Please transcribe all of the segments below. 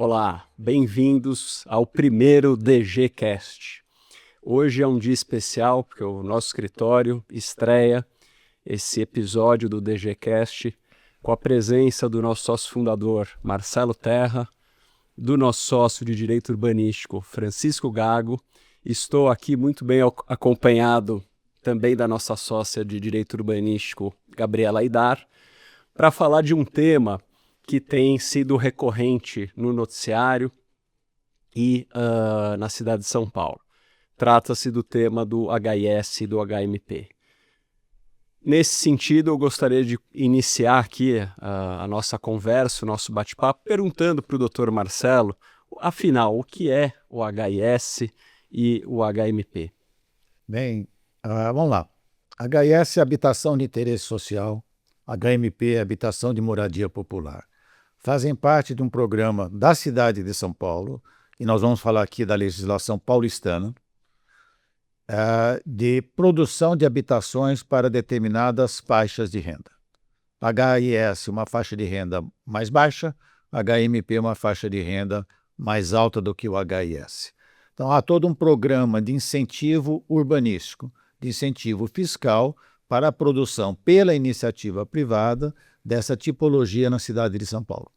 Olá, bem-vindos ao primeiro DGCast. Hoje é um dia especial porque o nosso escritório estreia esse episódio do DGCast com a presença do nosso sócio fundador Marcelo Terra, do nosso sócio de Direito Urbanístico Francisco Gago. Estou aqui muito bem acompanhado também da nossa sócia de Direito Urbanístico Gabriela Aidar, para falar de um tema que tem sido recorrente no noticiário e na cidade de São Paulo. Trata-se do tema do HIS e do HMP. Nesse sentido, eu gostaria de iniciar aqui a nossa conversa, o nosso bate-papo, perguntando para o Dr. Marcelo, afinal, o que é o HIS e o HMP? Bem, vamos lá. HIS é Habitação de Interesse Social, HMP é Habitação de Moradia Popular. Fazem parte de um programa da cidade de São Paulo, e nós vamos falar aqui da legislação paulistana, de produção de habitações para determinadas faixas de renda. HIS, uma faixa de renda mais baixa, HMP, uma faixa de renda mais alta do que o HIS. Então, há todo um programa de incentivo urbanístico, de incentivo fiscal para a produção pela iniciativa privada dessa tipologia na cidade de São Paulo.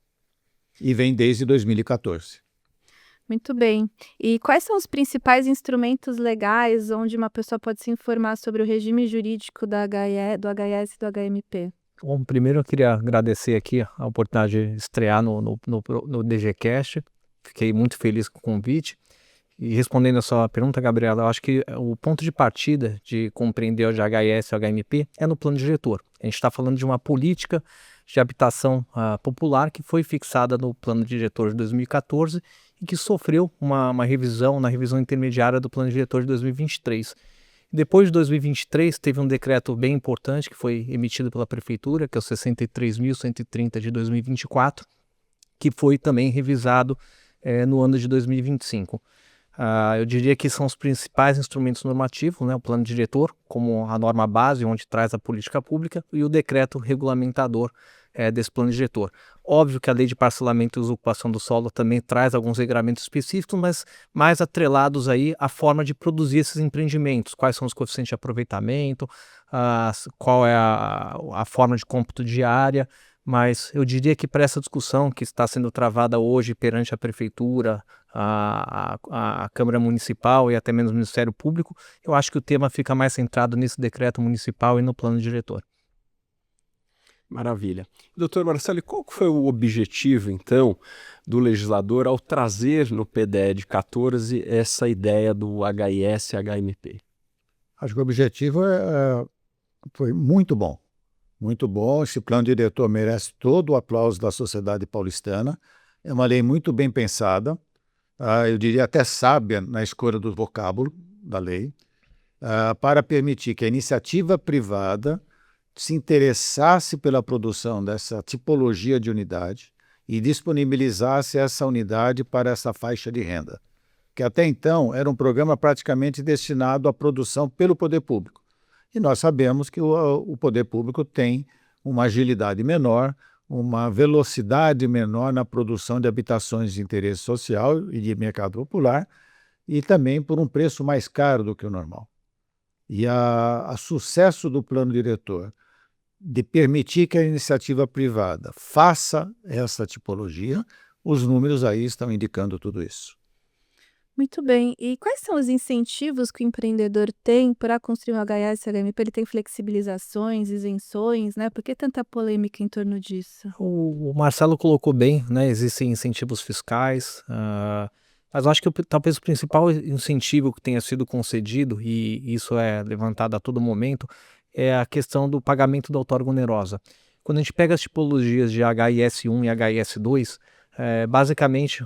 E vem desde 2014. Muito bem. E quais são os principais instrumentos legais onde uma pessoa pode se informar sobre o regime jurídico do HIS e do HMP? Bom, primeiro eu queria agradecer aqui a oportunidade de estrear no DGCast. Fiquei muito feliz com o convite. E respondendo a sua pergunta, Gabriela, eu acho que o ponto de partida de compreender o HIS e o HMP é no plano diretor. A gente está falando de uma política de habitação popular que foi fixada no plano diretor de 2014 e que sofreu uma revisão, na revisão intermediária do plano diretor de 2023. Depois de 2023, teve um decreto bem importante que foi emitido pela Prefeitura, que é o 63.130 de 2024, que foi também revisado no ano de 2025. Eu diria que são os principais instrumentos normativos, né? O plano diretor, como a norma base, onde traz a política pública, e o decreto regulamentador desse plano diretor. Óbvio que a lei de parcelamento e usurpação do solo também traz alguns regramentos específicos, mas mais atrelados aí à forma de produzir esses empreendimentos, quais são os coeficientes de aproveitamento, qual é a forma de cômputo de área. Mas eu diria que para essa discussão que está sendo travada hoje perante a Prefeitura, a Câmara Municipal e até mesmo o Ministério Público, eu acho que o tema fica mais centrado nesse decreto municipal e no plano diretor. Maravilha. Doutor Marcelo, qual foi o objetivo, então, do legislador ao trazer no PDE de 14 essa ideia do HIS e HMP? Acho que o objetivo foi muito bom. Muito bom, esse plano diretor merece todo o aplauso da sociedade paulistana. É uma lei muito bem pensada, eu diria até sábia na escolha do vocábulo da lei, para permitir que a iniciativa privada se interessasse pela produção dessa tipologia de unidade e disponibilizasse essa unidade para essa faixa de renda, que até então era um programa praticamente destinado à produção pelo poder público. E nós sabemos que o poder público tem uma agilidade menor, uma velocidade menor na produção de habitações de interesse social e de mercado popular, e também por um preço mais caro do que o normal. E a sucesso do plano diretor de permitir que a iniciativa privada faça essa tipologia, os números aí estão indicando tudo isso. Muito bem. E quais são os incentivos que o empreendedor tem para construir um HIS e HMP? Ele tem flexibilizações, isenções, né? Por que tanta polêmica em torno disso? O Marcelo colocou bem, né? Existem incentivos fiscais, mas eu acho que talvez o principal incentivo que tenha sido concedido, e isso é levantado a todo momento, é a questão do pagamento da outorga onerosa. Quando a gente pega as tipologias de HIS1 e HIS2, basicamente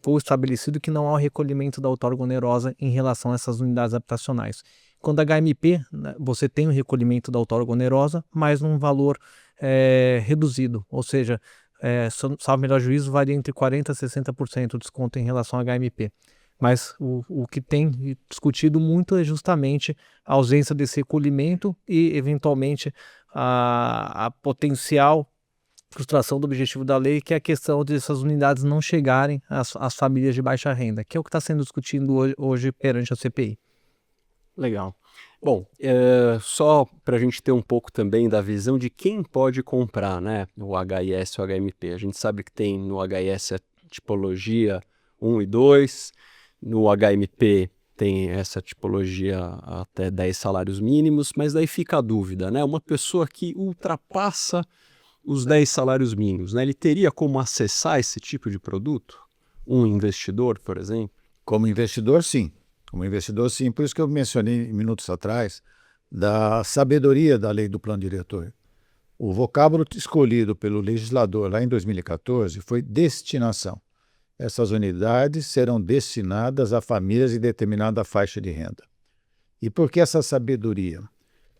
foi estabelecido que não há o recolhimento da outorga onerosa em relação a essas unidades habitacionais. Quando a HMP, né, você tem o recolhimento da outorga onerosa, mas num valor reduzido, ou seja, salvo melhor juízo, varia entre 40% a 60% de desconto em relação ao HMP. Mas o que tem discutido muito é justamente a ausência desse recolhimento e, eventualmente, a potencial frustração do objetivo da lei, que é a questão dessas unidades não chegarem às famílias de baixa renda, que é o que está sendo discutido hoje perante a CPI. Legal. Bom, só para a gente ter um pouco também da visão de quem pode comprar, né, o HIS e o HMP. A gente sabe que tem no HIS a tipologia 1 e 2, no HMP tem essa tipologia até 10 salários mínimos, mas daí fica a dúvida, né? Uma pessoa que ultrapassa os 10 salários mínimos, né? Ele teria como acessar esse tipo de produto? Um investidor, por exemplo? Como investidor, sim. Como investidor, sim. Por isso que eu mencionei minutos atrás da sabedoria da lei do plano diretor. O vocábulo escolhido pelo legislador lá em 2014 foi destinação. Essas unidades serão destinadas a famílias de determinada faixa de renda. E por que essa sabedoria?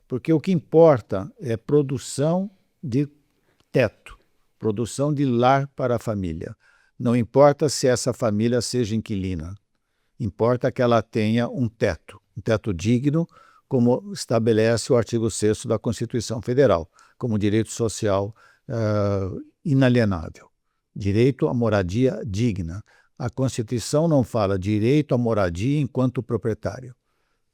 Porque o que importa é produção de teto, produção de lar para a família. Não importa se essa família seja inquilina, importa que ela tenha um teto digno, como estabelece o artigo 6º da Constituição Federal, como direito social inalienável. Direito à moradia digna. A Constituição não fala direito à moradia enquanto proprietário.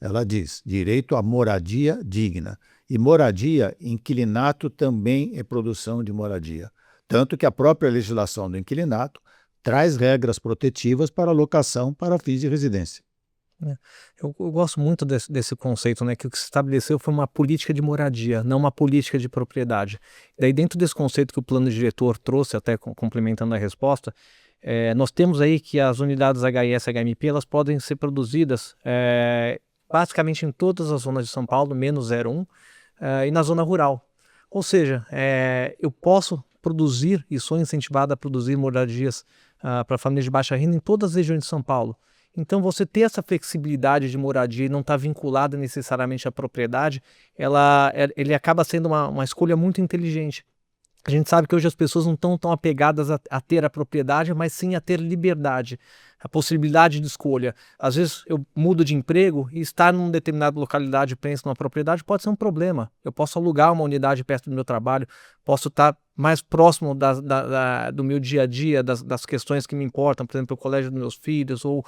Ela diz direito à moradia digna. E moradia, inquilinato também é produção de moradia. Tanto que a própria legislação do inquilinato traz regras protetivas para locação para fins de residência. Eu gosto muito desse conceito, né, que o que se estabeleceu foi uma política de moradia, não uma política de propriedade. Daí, dentro desse conceito que o plano diretor trouxe, até complementando a resposta, nós temos aí que as unidades HIS e HMP elas podem ser produzidas basicamente em todas as zonas de São Paulo, menos 01, e na zona rural. Ou seja, eu posso produzir e sou incentivado a produzir moradias para famílias de baixa renda em todas as regiões de São Paulo. Então, você ter essa flexibilidade de moradia e não estar vinculada necessariamente à propriedade, ele acaba sendo uma escolha muito inteligente. A gente sabe que hoje as pessoas não estão tão apegadas a ter a propriedade, mas sim a ter liberdade, a possibilidade de escolha. Às vezes eu mudo de emprego e estar numa determinada localidade e penso numa propriedade pode ser um problema. Eu posso alugar uma unidade perto do meu trabalho, posso estar mais próximo do meu dia a dia, das questões que me importam, por exemplo, o colégio dos meus filhos ou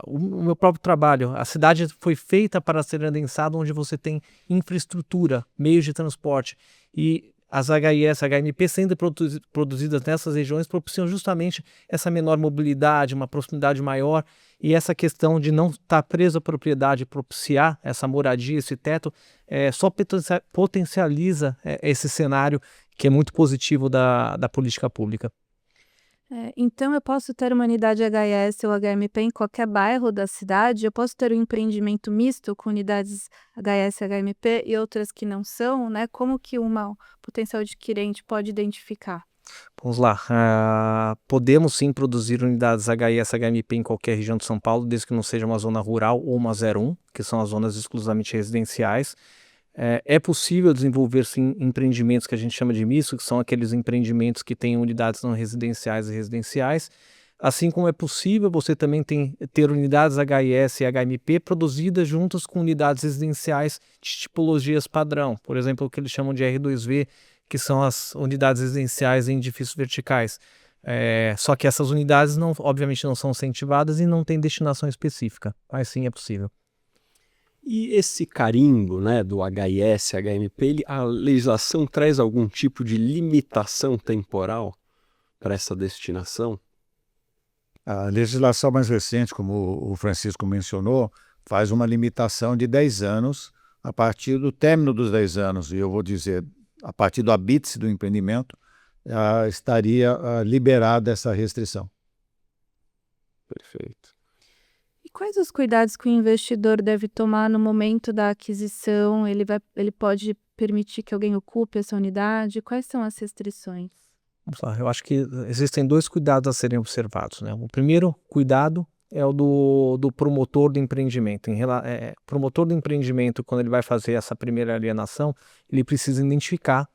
o meu próprio trabalho. A cidade foi feita para ser adensada onde você tem infraestrutura, meios de transporte e as HIS, HMP sendo produzidas nessas regiões propiciam justamente essa menor mobilidade, uma proximidade maior e essa questão de não estar preso à propriedade, propiciar essa moradia, esse teto, só potencializa esse cenário que é muito positivo da política pública. Então eu posso ter uma unidade HIS ou HMP em qualquer bairro da cidade? Eu posso ter um empreendimento misto com unidades HIS e HMP e outras que não são, né? Como que um potencial adquirente pode identificar? Vamos lá, podemos sim produzir unidades HIS e HMP em qualquer região de São Paulo, desde que não seja uma zona rural ou uma 01, que são as zonas exclusivamente residenciais. É possível desenvolver sim empreendimentos que a gente chama de misto, que são aqueles empreendimentos que têm unidades não residenciais e residenciais, assim como é possível você também ter unidades HIS e HMP produzidas juntas com unidades residenciais de tipologias padrão, por exemplo, o que eles chamam de R2V, que são as unidades residenciais em edifícios verticais. Só que essas unidades obviamente não são incentivadas e não têm destinação específica, mas sim é possível. E esse carimbo, né, do HIS, HMP, a legislação traz algum tipo de limitação temporal para essa destinação? A legislação mais recente, como o Francisco mencionou, faz uma limitação de 10 anos a partir do término dos 10 anos, e eu vou dizer, a partir do habite do empreendimento, estaria liberada essa restrição. Perfeito. E quais os cuidados que o investidor deve tomar no momento da aquisição? Ele pode permitir que alguém ocupe essa unidade? Quais são as restrições? Vamos lá, eu acho que existem dois cuidados a serem observados, né? O primeiro cuidado é o do promotor do empreendimento. Promotor do empreendimento, quando ele vai fazer essa primeira alienação, ele precisa identificar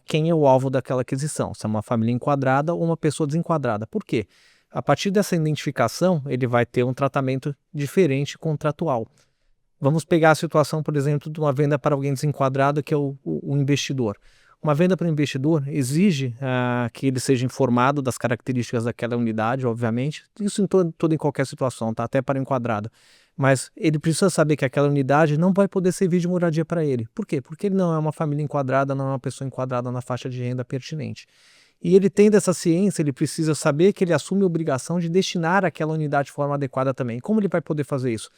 quem é o alvo daquela aquisição, se é uma família enquadrada ou uma pessoa desenquadrada. Por quê? A partir dessa identificação, ele vai ter um tratamento diferente contratual. Vamos pegar a situação, por exemplo, de uma venda para alguém desenquadrado, que é o investidor. Uma venda para o investidor exige que ele seja informado das características daquela unidade, obviamente, isso em toda e qualquer situação, tá? Até para enquadrado. Mas ele precisa saber que aquela unidade não vai poder servir de moradia para ele. Por quê? Porque ele não é uma família enquadrada, não é uma pessoa enquadrada na faixa de renda pertinente. E ele tendo essa ciência, ele precisa saber que ele assume a obrigação de destinar aquela unidade de forma adequada também. Como ele vai poder fazer isso?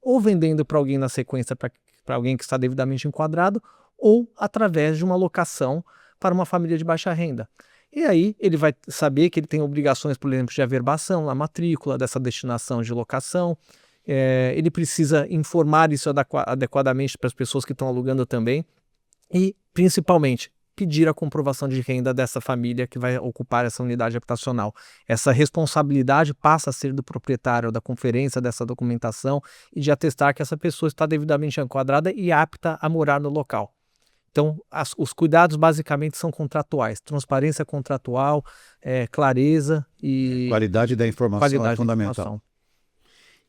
Ou vendendo para alguém na sequência, para alguém que está devidamente enquadrado, ou através de uma locação para uma família de baixa renda. E aí ele vai saber que ele tem obrigações, por exemplo, de averbação na matrícula dessa destinação de locação. Ele precisa informar isso adequadamente para as pessoas que estão alugando também. E, principalmente, pedir a comprovação de renda dessa família que vai ocupar essa unidade habitacional. Essa responsabilidade passa a ser do proprietário da conferência dessa documentação e de atestar que essa pessoa está devidamente enquadrada e apta a morar no local. Então, os cuidados basicamente são contratuais, transparência contratual, clareza e Qualidade da informação é fundamental.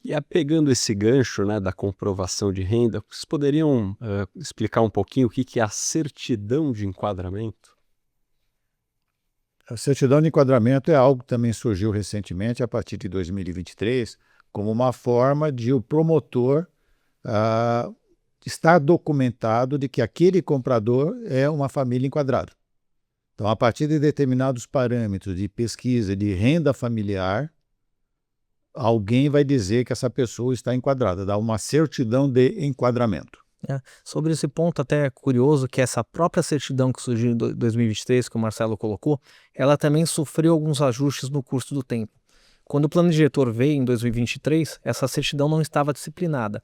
E pegando esse gancho, né, da comprovação de renda, vocês poderiam explicar um pouquinho o que é a certidão de enquadramento? A certidão de enquadramento é algo que também surgiu recentemente, a partir de 2023, como uma forma de o promotor estar documentado de que aquele comprador é uma família enquadrada. Então, a partir de determinados parâmetros de pesquisa de renda familiar, alguém vai dizer que essa pessoa está enquadrada, dá uma certidão de enquadramento. Sobre esse ponto até é curioso que essa própria certidão que surgiu em 2023, que o Marcelo colocou, ela também sofreu alguns ajustes no curso do tempo. Quando o plano diretor veio em 2023, essa certidão não estava disciplinada.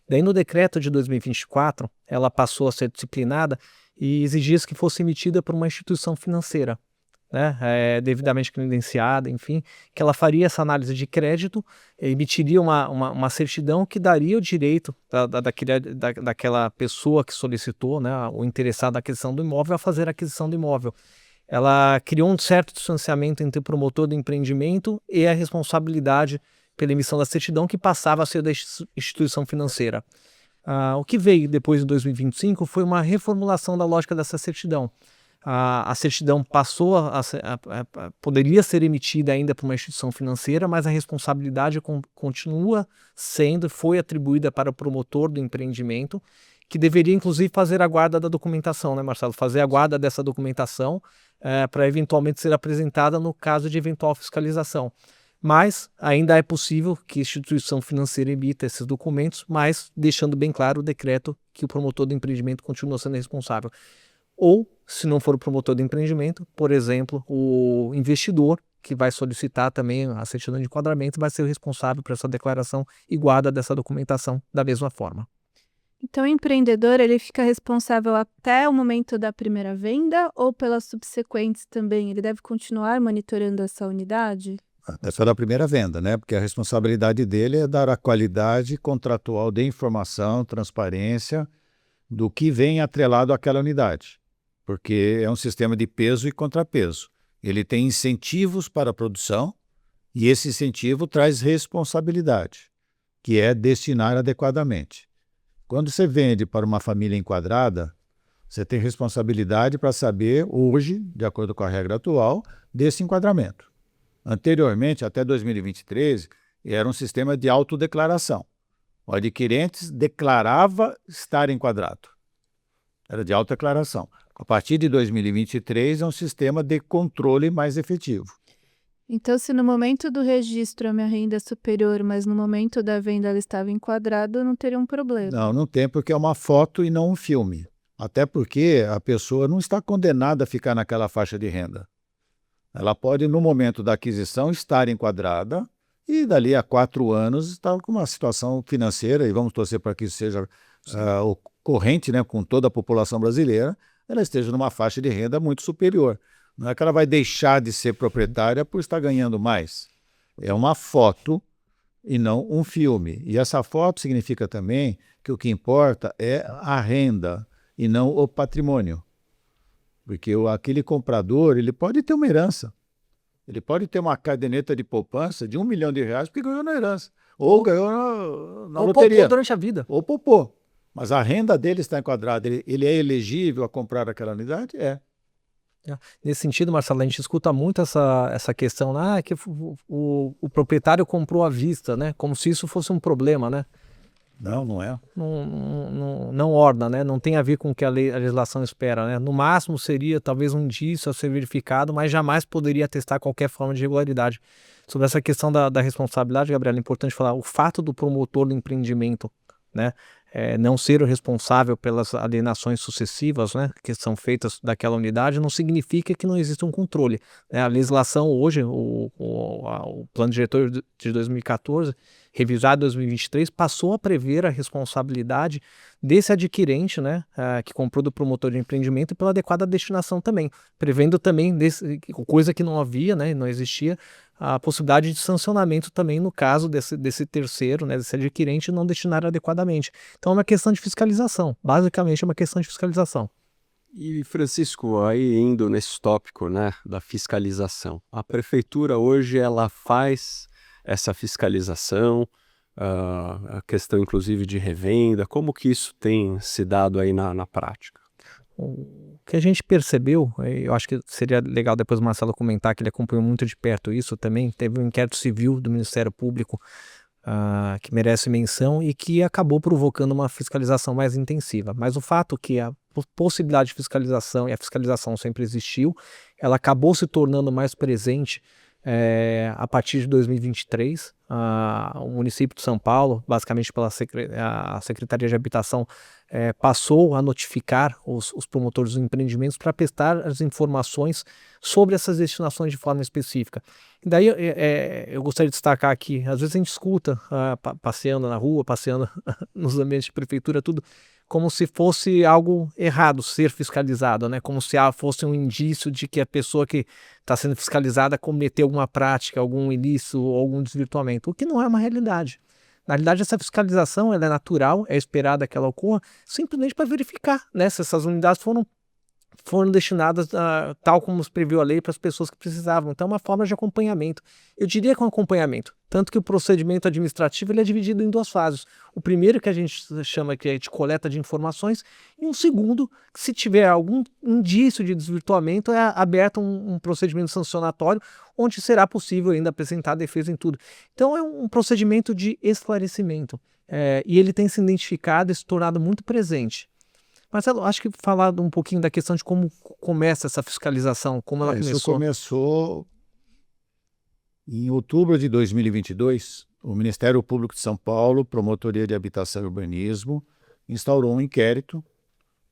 Daí no decreto de 2024, ela passou a ser disciplinada e exigia que fosse emitida por uma instituição financeira, né, devidamente credenciada, enfim, que ela faria essa análise de crédito, emitiria uma certidão que daria o direito daquela pessoa que solicitou, né, o interessado na aquisição do imóvel, a fazer a aquisição do imóvel. Ela criou um certo distanciamento entre o promotor do empreendimento e a responsabilidade pela emissão da certidão, que passava a ser da instituição financeira. O que veio depois de 2025 foi uma reformulação da lógica dessa certidão. A certidão passou poderia ser emitida ainda por uma instituição financeira, mas a responsabilidade continua sendo, foi atribuída para o promotor do empreendimento, que deveria inclusive fazer a guarda da documentação, né, Marcelo? Fazer a guarda dessa documentação para eventualmente ser apresentada no caso de eventual fiscalização. Mas ainda é possível que a instituição financeira emita esses documentos, mas deixando bem claro o decreto que o promotor do empreendimento continua sendo responsável. Ou, se não for o promotor do empreendimento, por exemplo, o investidor, que vai solicitar também a certidão de enquadramento, vai ser o responsável por essa declaração e guarda dessa documentação da mesma forma. Então, o empreendedor ele fica responsável até o momento da primeira venda ou pelas subsequentes também? Ele deve continuar monitorando essa unidade? Essa é da primeira venda, né? Porque a responsabilidade dele é dar a qualidade contratual de informação, transparência, do que vem atrelado àquela unidade. Porque é um sistema de peso e contrapeso. Ele tem incentivos para a produção e esse incentivo traz responsabilidade, que é destinar adequadamente. Quando você vende para uma família enquadrada, você tem responsabilidade para saber, hoje, de acordo com a regra atual, desse enquadramento. Anteriormente, até 2023, era um sistema de autodeclaração. O adquirente declarava estar enquadrado. Era de autodeclaração. A partir de 2023, é um sistema de controle mais efetivo. Então, se no momento do registro a minha renda é superior, mas no momento da venda ela estava enquadrada, não teria um problema? Não, não tem, porque é uma foto e não um filme. Até porque a pessoa não está condenada a ficar naquela faixa de renda. Ela pode, no momento da aquisição, estar enquadrada e dali a 4 anos estar com uma situação financeira, e vamos torcer para que isso seja ocorrente, né, com toda a população brasileira, ela esteja numa faixa de renda muito superior. Não é que ela vai deixar de ser proprietária por estar ganhando mais. É uma foto e não um filme. E essa foto significa também que o que importa é a renda e não o patrimônio. Porque aquele comprador, ele pode ter uma herança. Ele pode ter uma caderneta de poupança de R$1 milhão porque ganhou na herança. Ou ganhou na loteria. Ou poupou durante a vida. Ou poupou. Mas a renda dele está enquadrada. Ele é elegível a comprar aquela unidade? É. Nesse sentido, Marcelo, a gente escuta muito essa questão, que o proprietário comprou à vista, né? Como se isso fosse um problema, né? Não, não é. Não orna, né? Não tem a ver com o que a legislação espera, né? No máximo seria talvez um indício a ser verificado, mas jamais poderia atestar qualquer forma de irregularidade. Sobre essa questão da responsabilidade, Gabriela, é importante falar, o fato do promotor do empreendimento, né, não ser o responsável pelas alienações sucessivas, né, que são feitas daquela unidade, não significa que não existe um controle, né? A legislação hoje, o plano diretor de 2014, revisado em 2023, passou a prever a responsabilidade desse adquirente, né, que comprou do promotor de empreendimento pela adequada destinação também, prevendo também, coisa que não havia, né, não existia, a possibilidade de sancionamento também no caso desse terceiro, né, desse adquirente não destinar adequadamente. Então é uma questão de fiscalização, basicamente é uma questão de fiscalização. E Francisco, aí indo nesse tópico, né, da fiscalização, a prefeitura hoje ela faz essa fiscalização, a questão inclusive de revenda, como que isso tem se dado aí na prática? O que a gente percebeu, eu acho que seria legal depois o Marcelo comentar, que ele acompanhou muito de perto isso também, teve um inquérito civil do Ministério Público que merece menção e que acabou provocando uma fiscalização mais intensiva. Mas o fato que a possibilidade de fiscalização, e a fiscalização sempre existiu, ela acabou se tornando mais presente a partir de 2023, o município de São Paulo, basicamente pela a Secretaria de Habitação, passou a notificar os promotores dos empreendimentos para prestar as informações sobre essas destinações de forma específica. E daí eu gostaria de destacar aqui, às vezes a gente escuta, passeando na rua, passeando nos ambientes de prefeitura, tudo, como se fosse algo errado ser fiscalizado, né? Como se fosse um indício de que a pessoa que está sendo fiscalizada cometeu alguma prática, algum ilícito ou algum desvirtuamento, o que não é uma realidade. Na realidade, essa fiscalização ela é natural, é esperada que ela ocorra, simplesmente para verificar, né, se essas unidades foram destinadas tal como se previu a lei para as pessoas que precisavam. Então é uma forma de acompanhamento. Eu diria que é um acompanhamento, tanto que o procedimento administrativo ele é dividido em duas fases. O primeiro que a gente chama que é de coleta de informações e um segundo que se tiver algum indício de desvirtuamento é aberto um procedimento sancionatório onde será possível ainda apresentar defesa em tudo. Então é um procedimento de esclarecimento e ele tem se identificado e se tornado muito presente. Marcelo, acho que falar um pouquinho da questão de como começa essa fiscalização, como ela começou. Isso começou em outubro de 2022. O Ministério Público de São Paulo, Promotoria de Habitação e Urbanismo, instaurou um inquérito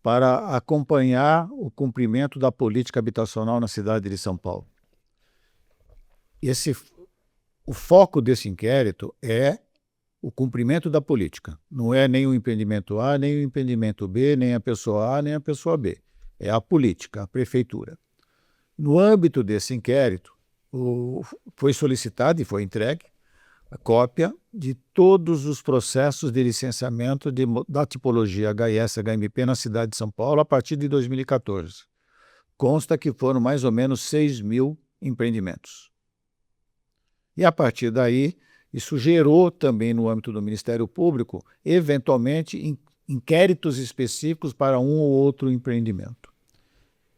para acompanhar o cumprimento da política habitacional na cidade de São Paulo. O foco desse inquérito é o cumprimento da política. Não é nem o empreendimento A, nem o empreendimento B, nem a pessoa A, nem a pessoa B. É a política, a prefeitura. No âmbito desse inquérito, foi solicitado e foi entregue a cópia de todos os processos de licenciamento da tipologia HS-HMP na cidade de São Paulo a partir de 2014. Consta que foram mais ou menos 6.000 empreendimentos. E a partir daí, isso gerou também no âmbito do Ministério Público, eventualmente, inquéritos específicos para um ou outro empreendimento.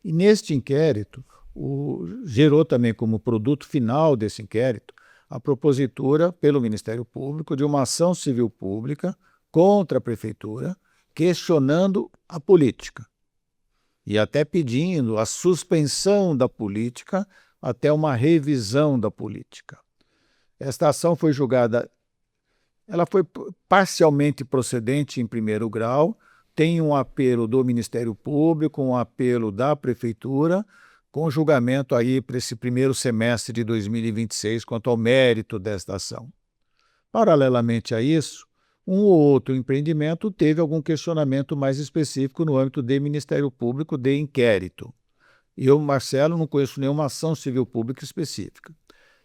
E neste inquérito, gerou também como produto final desse inquérito a propositura pelo Ministério Público de uma ação civil pública contra a Prefeitura, questionando a política e até pedindo a suspensão da política até uma revisão da política. Esta ação foi julgada, ela foi parcialmente procedente em primeiro grau, tem um apelo do Ministério Público, um apelo da Prefeitura, com julgamento aí para esse primeiro semestre de 2026 quanto ao mérito desta ação. Paralelamente a isso, um ou outro empreendimento teve algum questionamento mais específico no âmbito do Ministério Público de inquérito. Eu, Marcelo, não conheço nenhuma ação civil pública específica.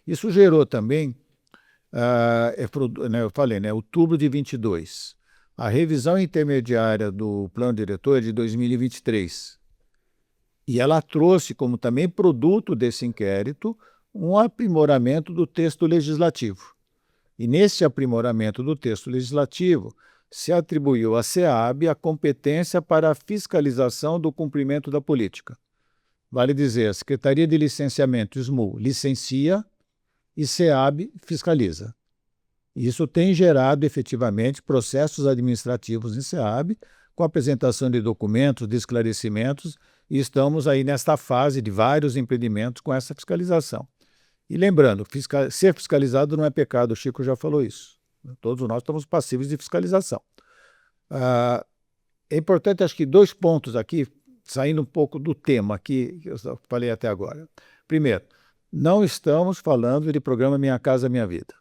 Isso gerou também, eu falei, outubro de 22, a revisão intermediária do plano diretor é de 2023. E ela trouxe como também produto desse inquérito um aprimoramento do texto legislativo. E nesse aprimoramento do texto legislativo se atribuiu à SEAB a competência para a fiscalização do cumprimento da política. vale dizer, a Secretaria de Licenciamento, SMU, licencia e SEAB fiscaliza. Isso tem gerado, efetivamente, processos administrativos em SEAB, com apresentação de documentos, de esclarecimentos, e estamos aí nesta fase de vários empreendimentos com essa fiscalização. E lembrando, ser fiscalizado não é pecado, o Chico já falou isso. Todos nós estamos passíveis de fiscalização. É importante, acho que 2 pontos aqui, saindo um pouco do tema que eu falei até agora. Primeiro, não estamos falando de programa Minha Casa Minha Vida.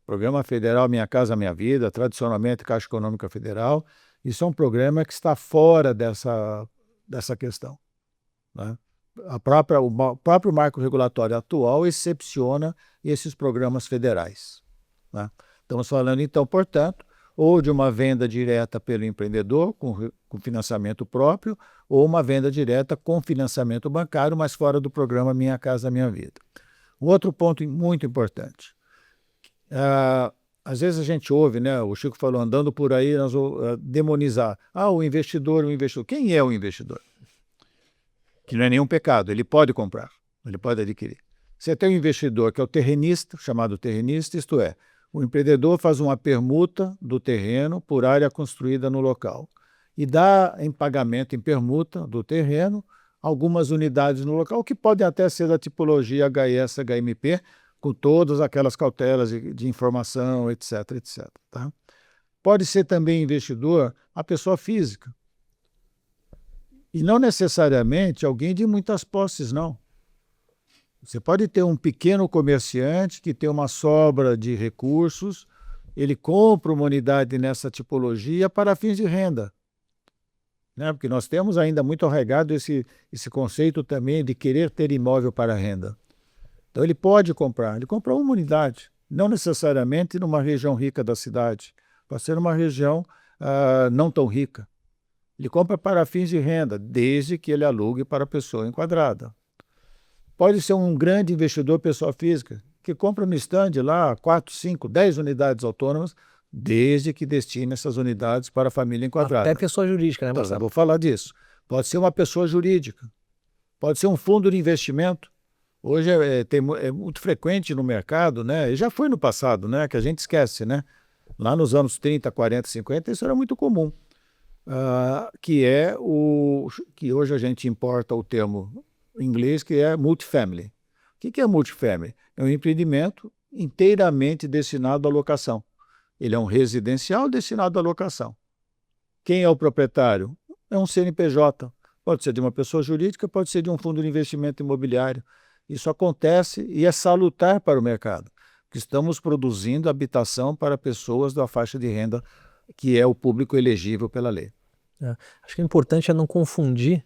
Programa Federal Minha Casa Minha Vida, tradicionalmente Caixa Econômica Federal, isso é um programa que está fora dessa questão, né? O próprio marco regulatório atual excepciona esses programas federais, né? Estamos falando, então, portanto, ou de uma venda direta pelo empreendedor, com financiamento próprio, ou uma venda direta com financiamento bancário, mas fora do programa Minha Casa Minha Vida. Um outro ponto muito importante. Às vezes a gente ouve, né, o Chico falou, andando por aí, nós vamos demonizar. O investidor. Quem é o investidor? Que não é nenhum pecado, ele pode comprar, ele pode adquirir. Você tem um investidor que é o terrenista, chamado terrenista, isto é, o empreendedor faz uma permuta do terreno por área construída no local e dá em pagamento, em permuta do terreno, algumas unidades no local, que podem até ser da tipologia HS, HMP, com todas aquelas cautelas de informação, etc, etc. Tá? Pode ser também investidor a pessoa física. E não necessariamente alguém de muitas posses, não. Você pode ter um pequeno comerciante que tem uma sobra de recursos, ele compra uma unidade nessa tipologia para fins de renda, né? Porque nós temos ainda muito arraigado esse conceito também de querer ter imóvel para renda. Então ele pode comprar, ele compra uma unidade, não necessariamente numa região rica da cidade, pode ser numa região não tão rica. Ele compra para fins de renda, desde que ele alugue para a pessoa enquadrada. Pode ser um grande investidor, pessoa física, que compra no stand lá 4, 5, 10 unidades autônomas, desde que destine essas unidades para a família enquadrada. Até pessoa jurídica, né, Então, Marcelo? vou falar disso. Pode ser uma pessoa jurídica, pode ser um fundo de investimento. Hoje é muito frequente no mercado, né? E já foi no passado, né? Que a gente esquece, né? Lá nos anos 30, 40, 50, isso era muito comum. Que hoje a gente importa o termo em inglês, que é multifamily. O que é multifamily? É um empreendimento inteiramente destinado à locação. Ele é um residencial destinado à locação. Quem é o proprietário? É um CNPJ. Pode ser de uma pessoa jurídica, pode ser de um fundo de investimento imobiliário. Isso acontece e é salutar para o mercado, porque estamos produzindo habitação para pessoas da faixa de renda que é o público elegível pela lei. Acho que o importante é não confundir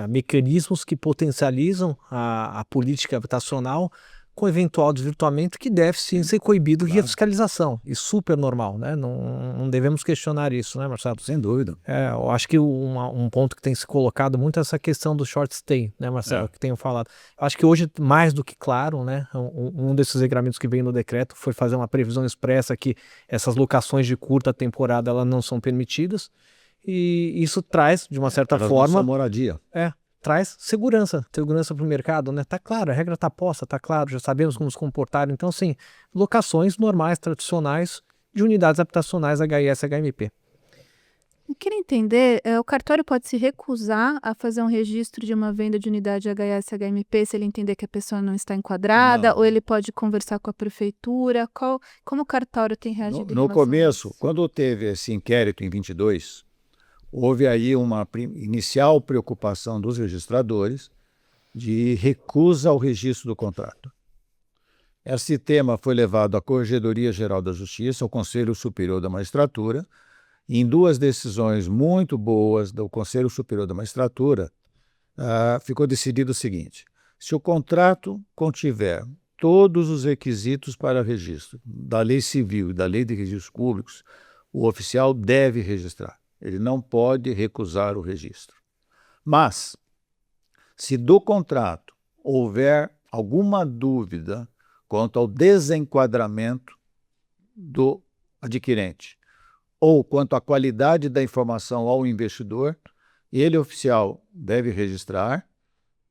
mecanismos que potencializam a política habitacional com eventual desvirtuamento que deve sim ser coibido via fiscalização. E super normal, né? Não devemos questionar isso, né, Marcelo? Sem dúvida. Eu acho que um ponto que tem se colocado muito é essa questão do short stay, né, Marcelo, que tenho falado. Acho que hoje, mais do que claro, né, um desses regramentos que veio no decreto foi fazer uma previsão expressa que essas locações de curta temporada elas não são permitidas. E isso traz, de uma certa forma, moradia. Traz segurança para o mercado, né? Tá claro, a regra tá posta, tá claro, já sabemos como nos comportar. Então, sim, locações normais, tradicionais, de unidades habitacionais HS, HMP. Eu queria entender, o cartório pode se recusar a fazer um registro de uma venda de unidade HS, HMP se ele entender que a pessoa não está enquadrada, ou ele pode conversar com a prefeitura? Como o cartório tem reagido? No começo, quando teve esse inquérito em 22, houve aí uma inicial preocupação dos registradores de recusa ao registro do contrato. Esse tema foi levado à Corregedoria Geral da Justiça, ao Conselho Superior da Magistratura, e em 2 decisões muito boas do Conselho Superior da Magistratura, ficou decidido o seguinte: se o contrato contiver todos os requisitos para registro da Lei Civil e da Lei de Registros Públicos, o oficial deve registrar. Ele não pode recusar o registro. Mas, se do contrato houver alguma dúvida quanto ao desenquadramento do adquirente ou quanto à qualidade da informação ao investidor, ele, oficial, deve registrar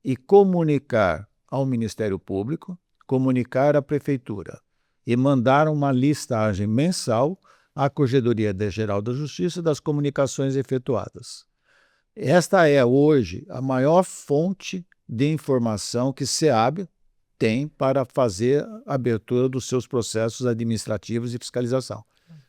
e comunicar ao Ministério Público, comunicar à Prefeitura e mandar uma listagem mensal à Corregedoria Geral da Justiça das comunicações efetuadas. Esta é hoje a maior fonte de informação que SEAB tem para fazer a abertura dos seus processos administrativos de fiscalização.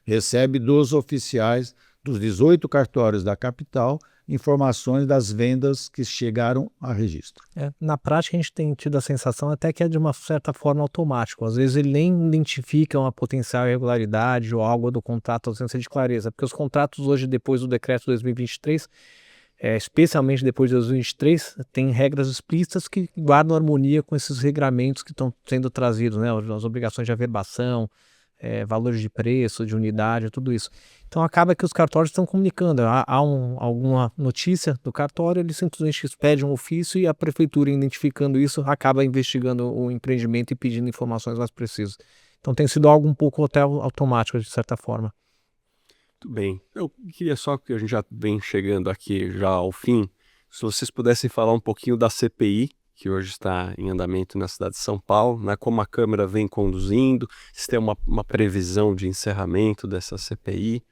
Recebe dos oficiais dos 18 cartórios da capital informações das vendas que chegaram a registro. Na prática, a gente tem tido a sensação até que é de uma certa forma automático. Às vezes ele nem identifica uma potencial irregularidade ou algo do contrato ausência de clareza, porque os contratos hoje, depois do decreto 2023, especialmente depois de 2023, tem regras explícitas que guardam harmonia com esses regramentos que estão sendo trazidos, né? As obrigações de averbação, valores de preço, de unidade, tudo isso. Então acaba que os cartórios estão comunicando. Há alguma notícia do cartório, ele simplesmente pede um ofício e a prefeitura, identificando isso, acaba investigando o empreendimento e pedindo informações mais precisas. Então tem sido algo um pouco até automático, de certa forma. Muito bem. Eu queria só, que a gente já vem chegando aqui já ao fim, se vocês pudessem falar um pouquinho da CPI, que hoje está em andamento na cidade de São Paulo, né? Como a Câmara vem conduzindo, se tem uma previsão de encerramento dessa CPI.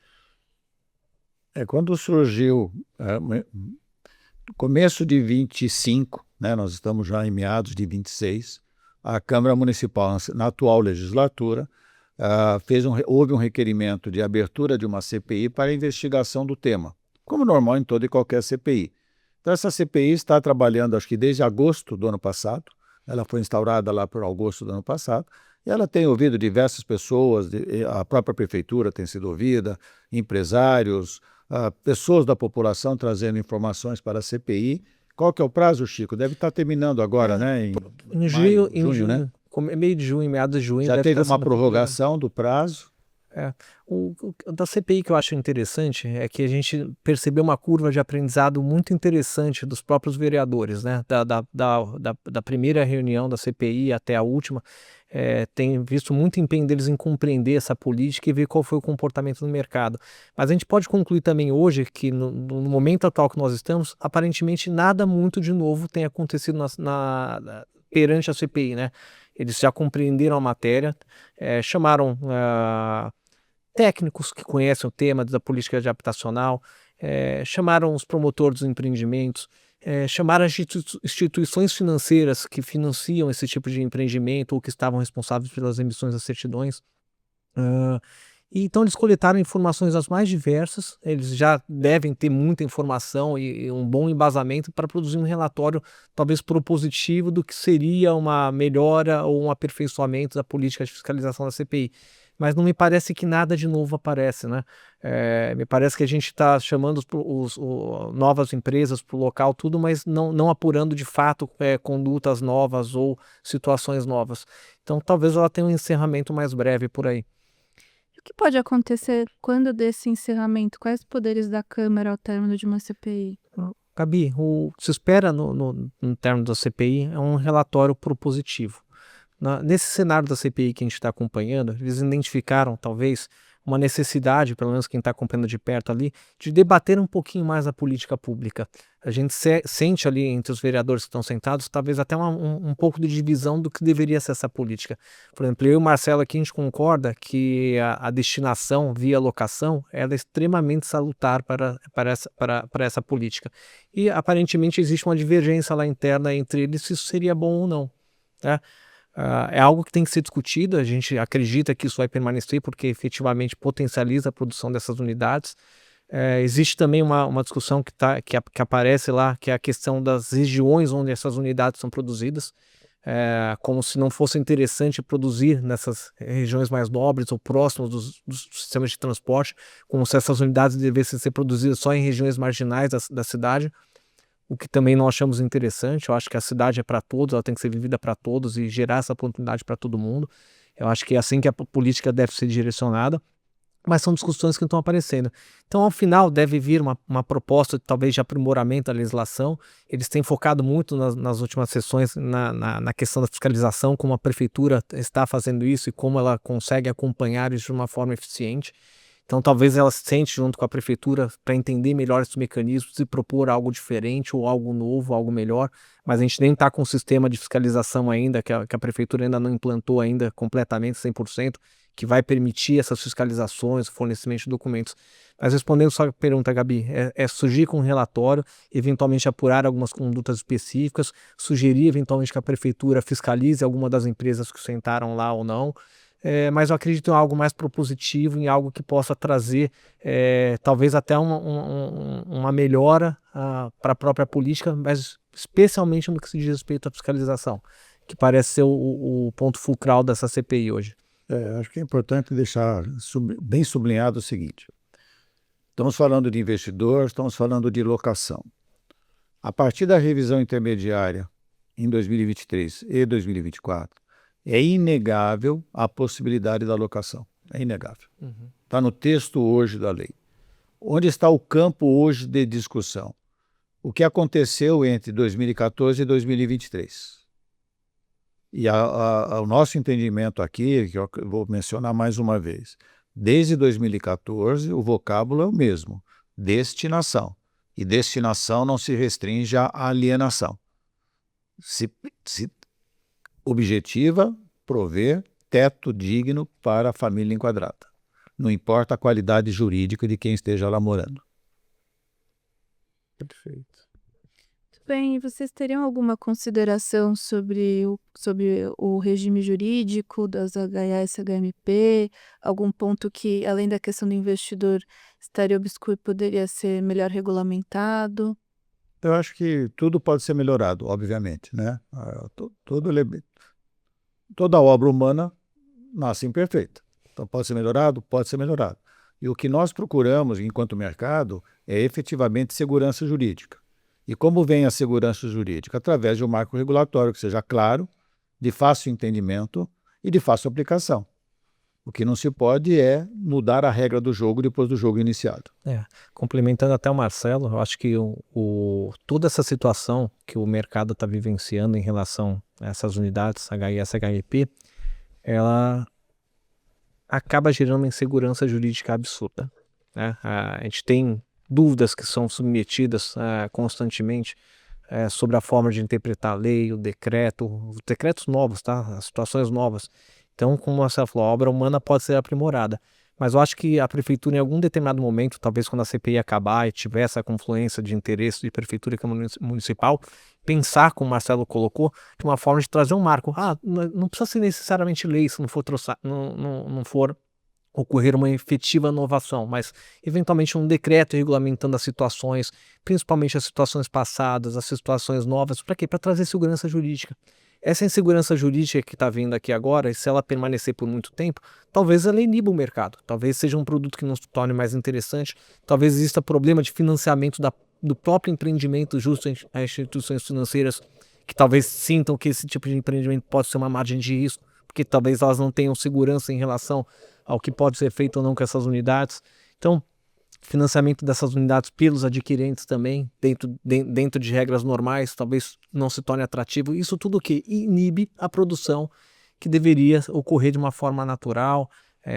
Quando surgiu, no começo de 25, né, nós estamos já em meados de 26, a Câmara Municipal, na atual legislatura, houve um requerimento de abertura de uma CPI para a investigação do tema, como normal em toda e qualquer CPI. Então, essa CPI está trabalhando, acho que desde agosto do ano passado, ela foi instaurada lá por agosto do ano passado, e ela tem ouvido diversas pessoas, a própria prefeitura tem sido ouvida, empresários, pessoas da população trazendo informações para a CPI. Qual que é o prazo, Chico? Deve estar terminando agora, né? Em junho, né? Meio de junho, meados de junho. Já teve uma prorrogação do prazo? O da CPI que eu acho interessante é que a gente percebeu uma curva de aprendizado muito interessante dos próprios vereadores, né? Da primeira reunião da CPI até a última, tem visto muito empenho deles em compreender essa política e ver qual foi o comportamento no mercado. Mas a gente pode concluir também hoje que no momento atual que nós estamos, aparentemente nada muito de novo tem acontecido perante a CPI, né? Eles já compreenderam a matéria, chamaram técnicos que conhecem o tema da política habitacional, chamaram os promotores dos empreendimentos, chamaram as instituições financeiras que financiam esse tipo de empreendimento ou que estavam responsáveis pelas emissões das certidões. E então eles coletaram informações as mais diversas, eles já devem ter muita informação e um bom embasamento para produzir um relatório talvez propositivo do que seria uma melhora ou um aperfeiçoamento da política de fiscalização da CPI. Mas não me parece que nada de novo aparece, né? Me parece que a gente está chamando novas empresas para o local, tudo, mas não apurando de fato condutas novas ou situações novas. Então talvez ela tenha um encerramento mais breve por aí. O que pode acontecer quando desse encerramento? Quais poderes da Câmara ao término de uma CPI? Gabi, o que se espera no término da CPI é um relatório propositivo. Nesse cenário da CPI que a gente está acompanhando, eles identificaram talvez uma necessidade, pelo menos quem está acompanhando de perto ali, de debater um pouquinho mais a política pública. A gente sente ali entre os vereadores que estão sentados, talvez até um pouco de divisão do que deveria ser essa política. Por exemplo, eu e o Marcelo aqui, a gente concorda que a destinação via locação ela é extremamente salutar para essa política. E aparentemente existe uma divergência lá interna entre eles se isso seria bom ou não, né? É algo que tem que ser discutido, a gente acredita que isso vai permanecer porque efetivamente potencializa a produção dessas unidades. Existe também uma discussão que aparece lá, que é a questão das regiões onde essas unidades são produzidas, como se não fosse interessante produzir nessas regiões mais nobres ou próximas dos sistemas de transporte, como se essas unidades devessem ser produzidas só em regiões marginais da cidade. O que também não achamos interessante. Eu acho que a cidade é para todos, ela tem que ser vivida para todos e gerar essa oportunidade para todo mundo. Eu acho que é assim que a política deve ser direcionada, mas são discussões que estão aparecendo. Então, ao final, deve vir uma proposta talvez de aprimoramento da legislação. Eles têm focado muito nas últimas sessões na questão da fiscalização, como a prefeitura está fazendo isso e como ela consegue acompanhar isso de uma forma eficiente. Então talvez ela se sente junto com a prefeitura para entender melhor esses mecanismos e propor algo diferente ou algo novo, algo melhor, mas a gente nem está com um sistema de fiscalização ainda, que a prefeitura ainda não implantou ainda completamente, 100%, que vai permitir essas fiscalizações, fornecimento de documentos. Mas respondendo só a pergunta, Gabi, é surgir com um relatório, eventualmente apurar algumas condutas específicas, sugerir eventualmente que a prefeitura fiscalize alguma das empresas que sentaram lá ou não, mas eu acredito em algo mais propositivo, em algo que possa trazer talvez até uma melhora para a própria política, mas especialmente no que se diz respeito à fiscalização, que parece ser o ponto fulcral dessa CPI hoje. Acho que é importante deixar bem sublinhado o seguinte: estamos falando de investidor, estamos falando de locação. A partir da revisão intermediária em 2023 e 2024, é inegável a possibilidade da locação. É inegável. Está no texto hoje da lei. Onde está o campo hoje de discussão? O que aconteceu entre 2014 e 2023? E o nosso entendimento aqui, que eu vou mencionar mais uma vez, desde 2014 o vocábulo é o mesmo, destinação. E destinação não se restringe à alienação. Se objetiva prover teto digno para a família enquadrada. Não importa a qualidade jurídica de quem esteja lá morando. Perfeito. Bem, e vocês teriam alguma consideração sobre o regime jurídico das HS, HMP? Algum ponto que, além da questão do investidor, estaria obscuro e poderia ser melhor regulamentado? Eu acho que tudo pode ser melhorado, obviamente, né? Toda obra humana nasce imperfeita. Então pode ser melhorado? Pode ser melhorado. E o que nós procuramos, enquanto mercado, é efetivamente segurança jurídica. E como vem a segurança jurídica? Através de um marco regulatório que seja claro, de fácil entendimento e de fácil aplicação. O que não se pode é mudar a regra do jogo depois do jogo iniciado. Complementando até o Marcelo, eu acho que toda essa situação que o mercado está vivenciando em relação a essas unidades HIS, HIP, ela acaba gerando uma insegurança jurídica absurda, né? A gente tem dúvidas que são submetidas constantemente sobre a forma de interpretar a lei, o decreto, os decretos novos, tá? As situações novas. Então, como você falou, a obra humana pode ser aprimorada, mas eu acho que a prefeitura, em algum determinado momento, talvez quando a CPI acabar e tiver essa confluência de interesse de prefeitura e Câmara Municipal, pensar, como o Marcelo colocou, de uma forma de trazer um marco. Não precisa ser necessariamente lei se não for ocorrer uma efetiva inovação, mas eventualmente um decreto regulamentando as situações, principalmente as situações passadas, as situações novas, para quê? Para trazer segurança jurídica. Essa insegurança jurídica que está vindo aqui agora, e se ela permanecer por muito tempo, talvez ela iniba o mercado, talvez seja um produto que não se torne mais interessante, talvez exista problema de financiamento do próprio empreendimento justo a instituições financeiras que talvez sintam que esse tipo de empreendimento pode ser uma margem de risco, porque talvez elas não tenham segurança em relação ao que pode ser feito ou não com essas unidades. Então, financiamento dessas unidades pelos adquirentes também, dentro de regras normais, talvez não se torne atrativo. Isso tudo que inibe a produção que deveria ocorrer de uma forma natural,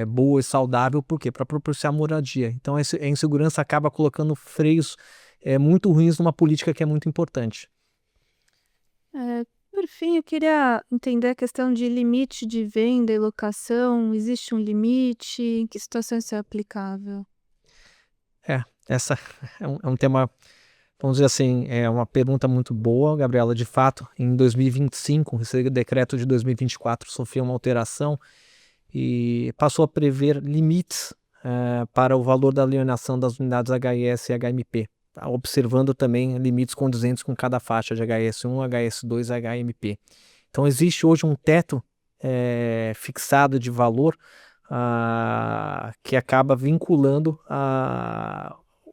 boa e saudável. Por quê? Para proporcionar moradia. Então, a insegurança acaba colocando freios muito ruins numa política que é muito importante. Por fim, eu queria entender a questão de limite de venda e locação. Existe um limite? Em que situações isso é aplicável? Essa é um tema, vamos dizer assim, é uma pergunta muito boa, Gabriela. De fato, em 2025, esse decreto de 2024 sofreu uma alteração e passou a prever limites para o valor da alienação das unidades HIS e HMP, observando também limites condizentes com cada faixa de HS1, HS2 e HMP. Então existe hoje um teto fixado de valor que acaba vinculando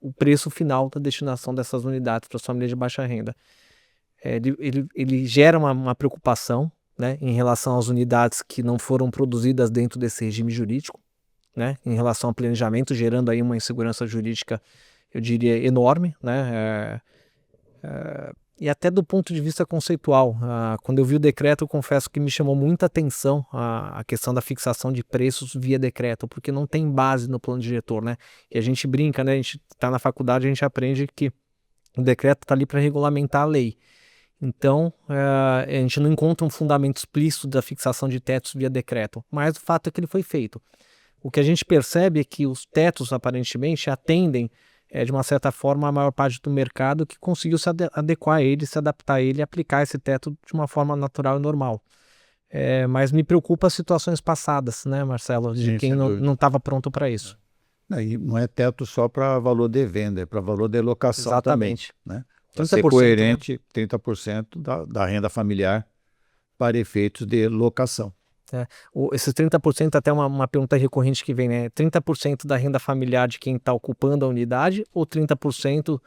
o preço final da destinação dessas unidades para as famílias de baixa renda. Ele gera uma preocupação, né, em relação às unidades que não foram produzidas dentro desse regime jurídico, né, em relação ao planejamento, gerando aí uma insegurança jurídica, eu diria, enorme, né? e até do ponto de vista conceitual. Quando eu vi o decreto, eu confesso que me chamou muita atenção a questão da fixação de preços via decreto, porque não tem base no plano diretor, né? E a gente brinca, né? A gente está na faculdade, a gente aprende que o decreto está ali para regulamentar a lei. Então, a gente não encontra um fundamento explícito da fixação de tetos via decreto, mas o fato é que ele foi feito. O que a gente percebe é que os tetos, aparentemente, atendem, de uma certa forma, a maior parte do mercado que conseguiu se adequar a ele, se adaptar a ele e aplicar esse teto de uma forma natural e normal. Mas me preocupa as situações passadas, né, Marcelo, de Sim, quem sem não dúvida. estava pronto para isso. E não é teto só para valor de venda, é para valor de locação Exatamente. também, né? Para ser 30%, coerente, 30% da renda familiar para efeitos de locação. Esses 30% até uma pergunta recorrente que vem, né? 30% da renda familiar de quem está ocupando a unidade ou 30%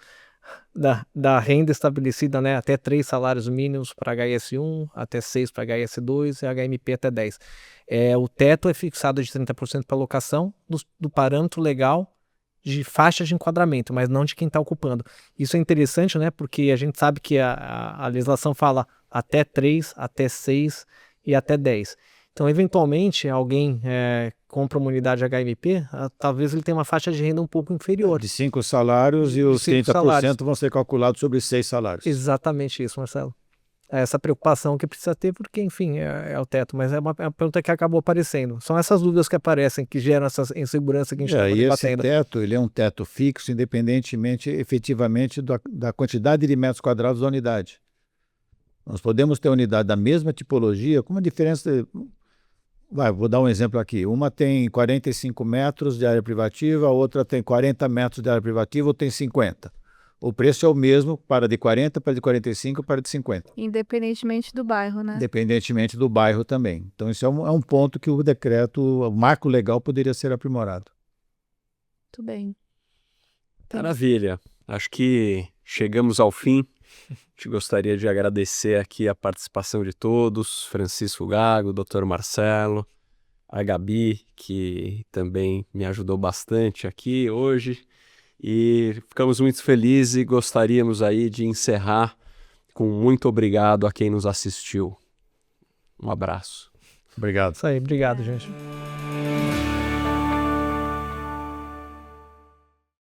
da renda estabelecida, né? Até 3 salários mínimos para HS1, até 6 para HS2 e HMP até 10. O teto é fixado de 30% para locação do parâmetro legal de faixa de enquadramento, mas não de quem está ocupando. Isso é interessante, né? Porque a gente sabe que a legislação fala até 3, até 6 e até 10. Então, eventualmente, alguém compra uma unidade HMP, talvez ele tenha uma faixa de renda um pouco inferior. De 5 salários e os 5 30% salários. vão ser calculados sobre 6 salários. Exatamente isso, Marcelo. É essa preocupação que precisa ter, porque, enfim, é o teto. Mas é uma pergunta que acabou aparecendo. São essas dúvidas que aparecem, que geram essa insegurança que a gente está E esse debatendo. teto, ele é um teto fixo, independentemente, efetivamente, da quantidade de metros quadrados da unidade. Nós podemos ter unidade da mesma tipologia, com uma diferença... Vou dar um exemplo aqui. Uma tem 45 metros de área privativa, a outra tem 40 metros de área privativa, ou tem 50. O preço é o mesmo para de 40, para de 45, para de 50. Independentemente do bairro, né? Independentemente do bairro também. Então, isso é um ponto que o decreto, o marco legal poderia ser aprimorado. Muito bem. Maravilha. Acho que chegamos ao fim. Te gostaria de agradecer aqui a participação de todos, Francisco Gago, Dr. Marcelo, a Gabi, que também me ajudou bastante aqui hoje, e ficamos muito felizes e gostaríamos aí de encerrar com muito obrigado a quem nos assistiu. Um abraço. Obrigado. Isso aí, obrigado, gente.